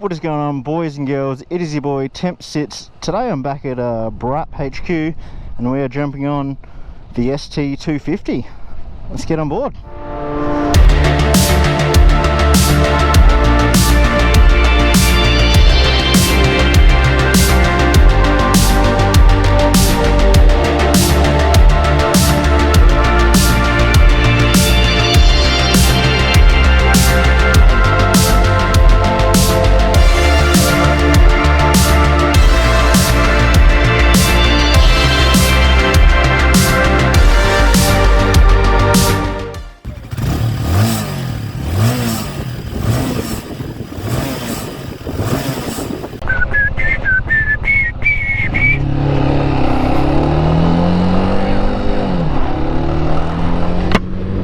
What is going on, boys and girls? It is your boy Temp Sits. Today I'm back at Braap HQ and we are jumping on the ST250. Let's get on board.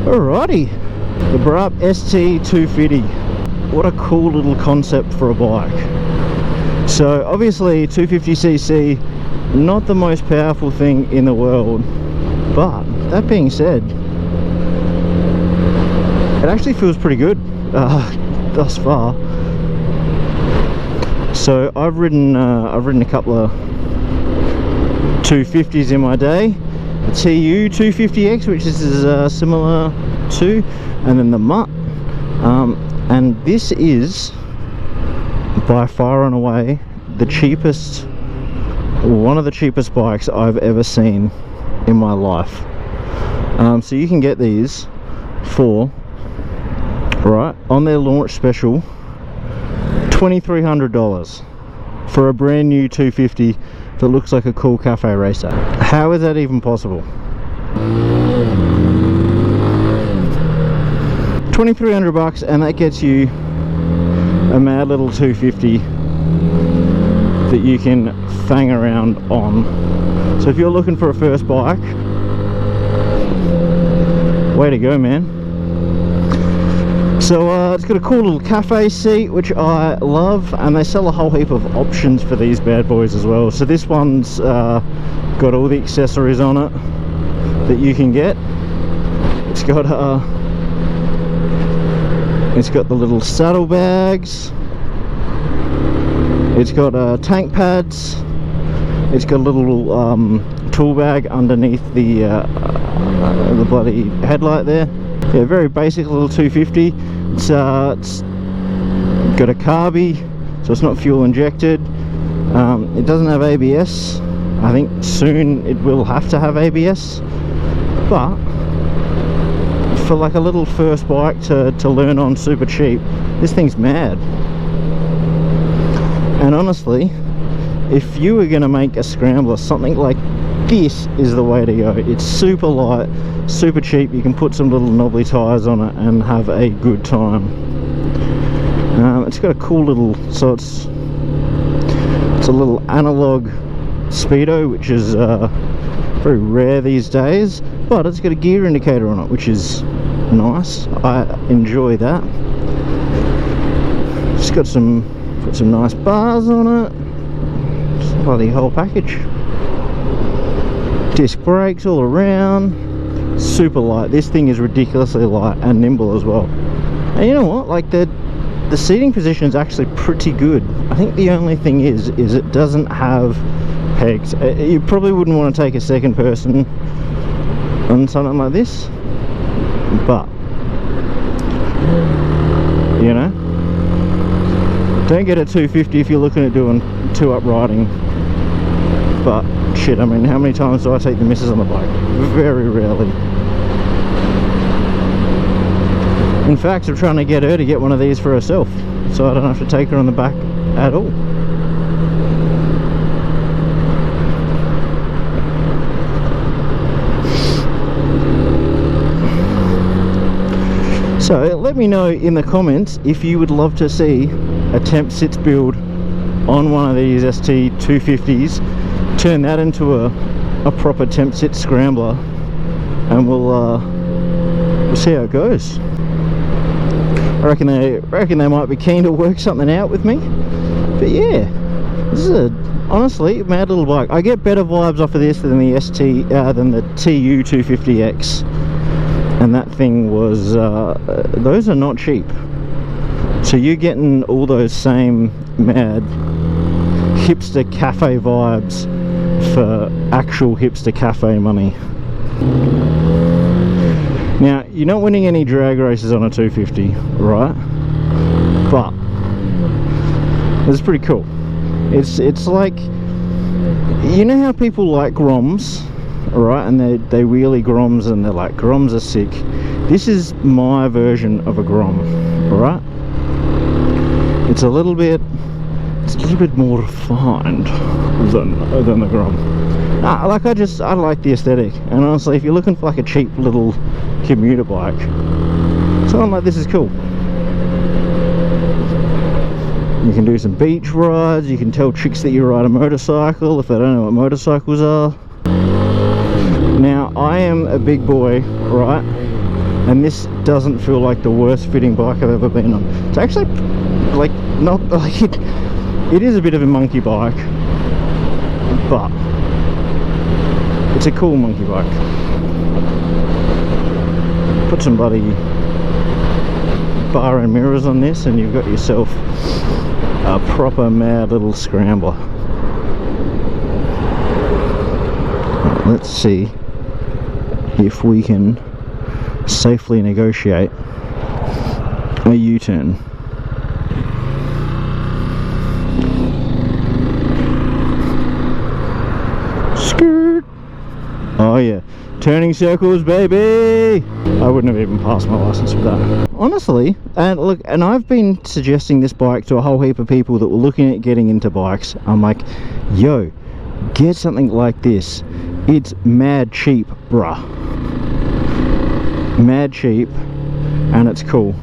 Alrighty, the Braap ST250. What a cool little concept for a bike. So obviously 250cc, not the most powerful thing in the world, but that being said, it actually feels pretty good thus far. So I've ridden a couple of 250s in my day. The TU 250X, which is similar to, and then the Mutt, and this is by far and away the cheapest, one of the cheapest bikes I've ever seen in my life. So you can get these for, right, on their launch special, $2,300 for a brand new 250 that looks like a cool cafe racer. How is that even possible? $2,300, and that gets you a mad little 250 that you can fang around on. So if you're looking for a first bike, way to go, man. So it's got a cool little cafe seat, which I love, and they sell a whole heap of options for these bad boys as well. So this one's got all the accessories on it that you can get. It's got the little saddlebags. It's got tank pads. It's got a little tool bag underneath the bloody headlight there. Yeah, very basic little 250. It's got a carby, so it's not fuel injected. It doesn't have ABS. I think soon it will have to have ABS, but for like a little first bike to learn on super cheap, this thing's mad. And honestly, if you were going to make a scrambler, something like this is the way to go. It's super light, super cheap. You can put some little knobbly tires on it and have a good time. It's got a cool little, so it's a little analog speedo, which is very rare these days, but it's got a gear indicator on it, which is nice. I enjoy that. It's got some nice bars on it. It's a bloody whole package. Disc brakes all around. Super light. This thing is ridiculously light and nimble as well. And you know what, like the seating position is actually pretty good. I think the only thing is it doesn't have pegs. You probably wouldn't want to take a second person on something like this, but you know, don't get a 250 if you're looking at doing two up riding. But shit, I mean, how many times do I take the missus on the bike? Very rarely. In fact, I'm trying to get her to get one of these for herself, so I don't have to take her on the back at all. So let me know in the comments if you would love to see a Temp Sits build on one of these ST250s. Turn that into a proper Temp Sits scrambler, and we'll see how it goes. I reckon they might be keen to work something out with me. But yeah, this is honestly a mad little bike. I get better vibes off of this than the TU 250X, and that thing was those are not cheap. So you're getting all those same mad hipster cafe vibes for actual hipster cafe money. Now, you're not winning any drag races on a 250, right? But it's pretty cool. It's like, you know how people like Groms, right? And they wheelie Groms and they're like, Groms are sick. This is my version of a Grom, right? It's a little bit more refined than the Grom. Like I like the aesthetic, and honestly, if you're looking for like a cheap little commuter bike, something like this is cool. You can do some beach rides, you can tell chicks that you ride a motorcycle if they don't know what motorcycles are. Now, I am a big boy, right? And this doesn't feel like the worst fitting bike I've ever been on. It's actually like not like it is a bit of a monkey bike, but it's a cool monkey bike. Put some bloody bar and mirrors on this and you've got yourself a proper mad little scrambler. Let's see if we can safely negotiate a U-turn. Skirt. Oh yeah, turning circles, baby. I wouldn't have even passed my license with that, honestly. And look, and I've been suggesting this bike to a whole heap of people that were looking at getting into bikes. I'm like, yo, get something like this. It's mad cheap, bruh. Mad cheap, and it's cool.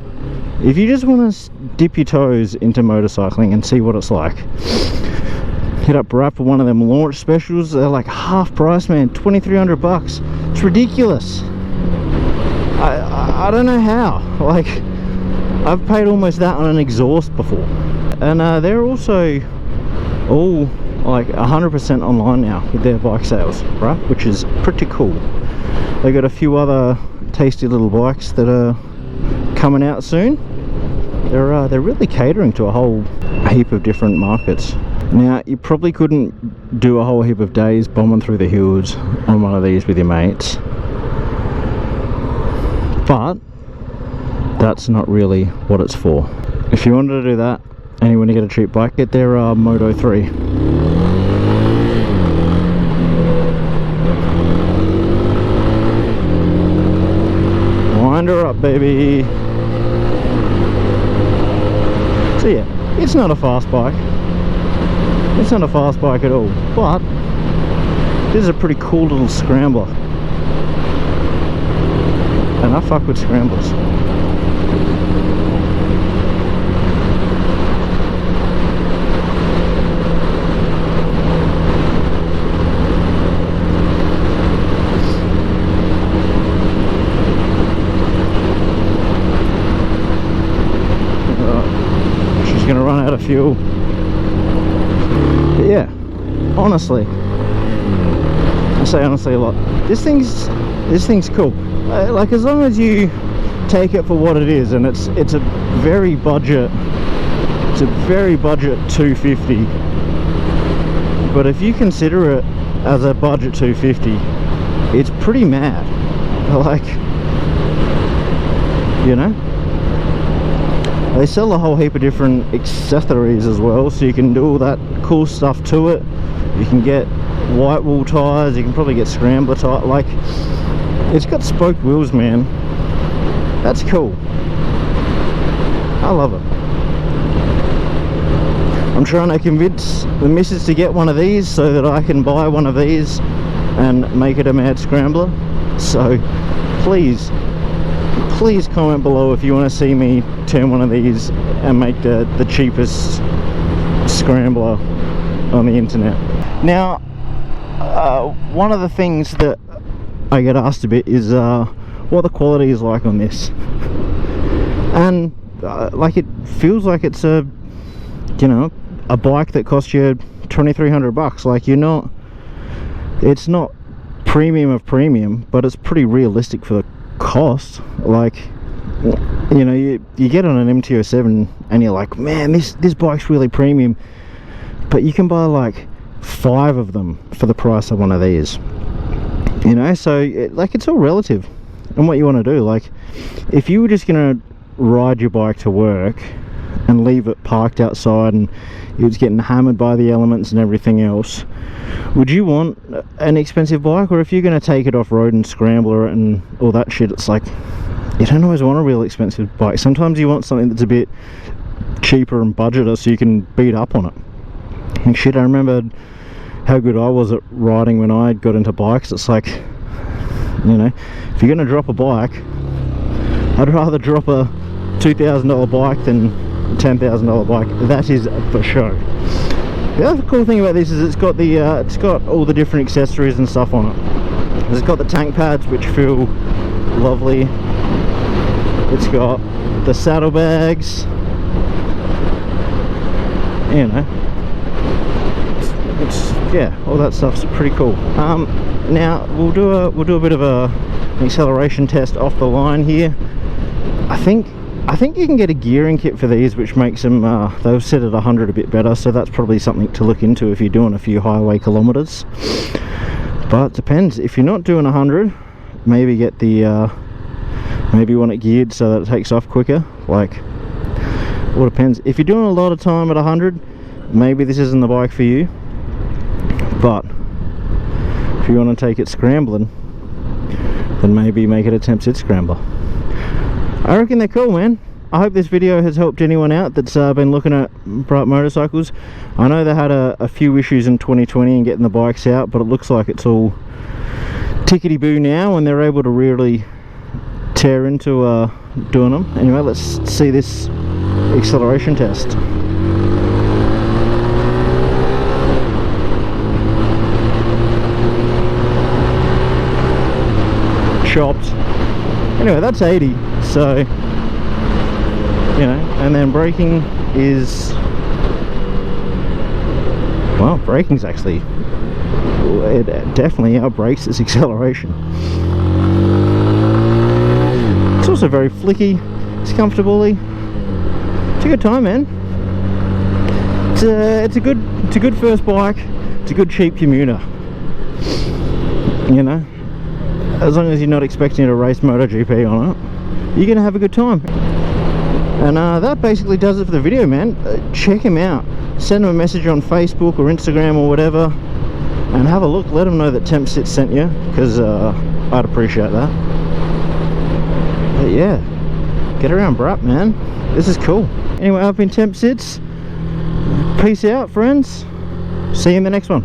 If you just want to dip your toes into motorcycling and see what it's like, hit up Braap for one of them launch specials. They're like half price, man. 2,300 bucks. It's ridiculous. I don't know how. Like, I've paid almost that on an exhaust before. And they're also all like 100% online now with their bike sales, right? Which is pretty cool. They got a few other tasty little bikes that are coming out soon. They're really catering to a whole heap of different markets. Now, you probably couldn't do a whole heap of days bombing through the hills on one of these with your mates, but that's not really what it's for. If you wanted to do that and you want to get a cheap bike, get their Moto 3. Wind her up, baby. So yeah, it's not a fast bike. It's not a fast bike at all, but this is a pretty cool little scrambler. And I fuck with scramblers. She's gonna run out of fuel. But yeah, honestly, I say honestly a lot. This thing's cool. Like, as long as you take it for what it is, and it's a very budget. It's a very budget 250. But if you consider it as a budget 250, it's pretty mad. Like, you know. They sell a whole heap of different accessories as well, so you can do all that cool stuff to it. You can get white wall tires, you can probably get scrambler tires. Like, it's got spoked wheels, man. That's cool. I love it. I'm trying to convince the missus to get one of these so that I can buy one of these and make it a mad scrambler. So please comment below if you want to see me turn one of these and make the cheapest scrambler on the internet. Now, one of the things that I get asked a bit is what the quality is like on this, and like, it feels like it's a, you know, a bike that costs you 2,300 bucks. Like, you're not, it's not premium of premium, but it's pretty realistic for the cost. Like, you know, you get on an MT-07 and you're like, man, this bike's really premium, but you can buy like 5 of them for the price of one of these, you know. So like, it's all relative and what you want to do. Like, if you were just gonna ride your bike to work and leave it parked outside and it was getting hammered by the elements and everything else, would you want an expensive bike? Or if you're going to take it off-road and scrambler it and all that shit, it's like, you don't always want a real expensive bike. Sometimes you want something that's a bit cheaper and budgeter so you can beat up on it. And shit, I remember how good I was at riding when I got into bikes. It's like, you know, if you're going to drop a bike, I'd rather drop a $2,000 bike than a $10,000 bike. That is for sure. The other cool thing about this is it's got all the different accessories and stuff on it. It's got the tank pads, which feel lovely. It's got the saddlebags, you know. It's yeah, all that stuff's pretty cool. Now we'll do a bit of an acceleration test off the line here. I think you can get a gearing kit for these, which makes them they'll set at 100 a bit better, so that's probably something to look into if you're doing a few highway kilometers. But it depends. If you're not doing 100, maybe get the maybe you want it geared so that it takes off quicker. Like, well, it depends. If you're doing a lot of time at 100, maybe this isn't the bike for you. But if you want to take it scrambling, then maybe make it a temp sit scrambler. I reckon they're cool, man. I hope this video has helped anyone out that's been looking at Braap motorcycles. I know they had a few issues in 2020 in getting the bikes out, but it looks like it's all tickety-boo now and they're able to really tear into doing them. Anyway, let's see this acceleration test. Chopped. Anyway, that's 80, so you know. And then braking is, well, braking's actually, it definitely outbrakes its acceleration. It's also very flicky. It's comfortable. It's a good time, man. It's a good first bike. It's a good cheap commuter, you know. As long as you're not expecting to race MotoGP on it, you're gonna have a good time. And that basically does it for the video, man. Check him out. Send him a message on Facebook or Instagram or whatever, and have a look. Let him know that Temp Sit sent you, because I'd appreciate that. But yeah, get around Braap, man. This is cool. Anyway, I've been Temp Sits. Peace out, friends. See you in the next one.